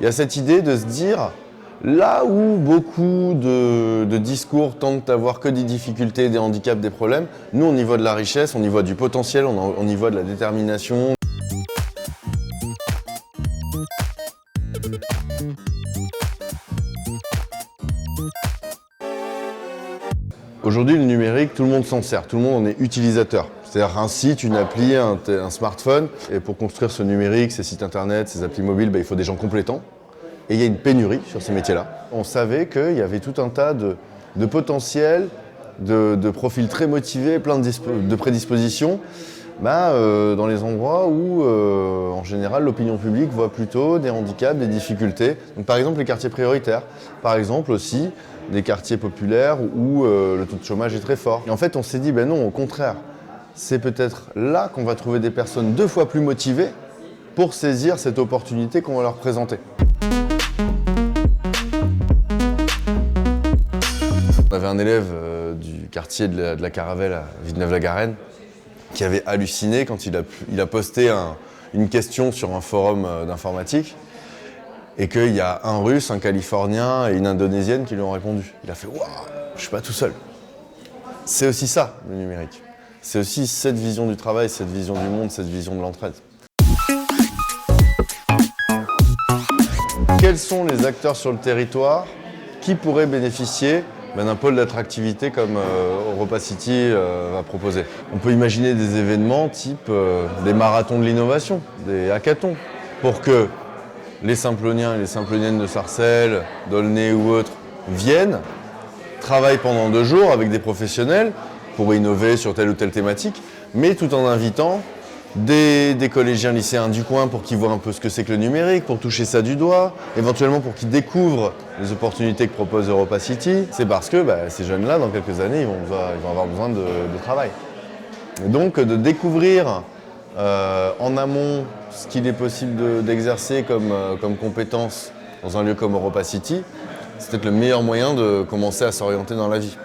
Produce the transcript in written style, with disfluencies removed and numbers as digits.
Il y a cette idée de se dire, là où beaucoup de discours tentent d'avoir que des difficultés, des handicaps, des problèmes, nous on y voit de la richesse, on y voit du potentiel, on y voit de la détermination. Aujourd'hui, le numérique, tout le monde s'en sert, tout le monde en est utilisateur. C'est-à-dire un site, une appli, un smartphone. Et pour construire ce numérique, ces sites internet, ces applis mobiles, il faut des gens compétents. Et il y a une pénurie sur ces métiers-là. On savait qu'il y avait tout un tas de potentiels, de profils très motivés, plein de prédispositions, dans les endroits où, en général, l'opinion publique voit plutôt des handicaps, des difficultés. Donc, par exemple, les quartiers prioritaires. Par exemple aussi, des quartiers populaires où le taux de chômage est très fort. Et en fait, on s'est dit, non, au contraire, c'est peut-être là qu'on va trouver des personnes 2 fois plus motivées pour saisir cette opportunité qu'on va leur présenter. On avait un élève du quartier de la Caravelle à Villeneuve-la-Garenne qui avait halluciné quand il a posté une question sur un forum d'informatique et qu'il y a un Russe, un Californien et une Indonésienne qui lui ont répondu. Il a fait « Waouh, je suis pas tout seul ». C'est aussi ça, le numérique. C'est aussi cette vision du travail, cette vision du monde, cette vision de l'entraide. Quels sont les acteurs sur le territoire qui pourraient bénéficier d'un pôle d'attractivité comme EuropaCity va proposer? On peut imaginer des événements type des marathons de l'innovation, des hackathons, pour que les Simploniens et les Simploniennes de Sarcelles, d'Aulnay ou autres viennent, travaillent pendant 2 jours avec des professionnels pour innover sur telle ou telle thématique, mais tout en invitant des collégiens lycéens du coin pour qu'ils voient un peu ce que c'est que le numérique, pour toucher ça du doigt, éventuellement pour qu'ils découvrent les opportunités que propose EuropaCity. C'est parce que ces jeunes-là, dans quelques années, ils vont avoir besoin de travail. Et donc de découvrir en amont ce qu'il est possible d'exercer comme compétence dans un lieu comme EuropaCity, c'est peut-être le meilleur moyen de commencer à s'orienter dans la vie.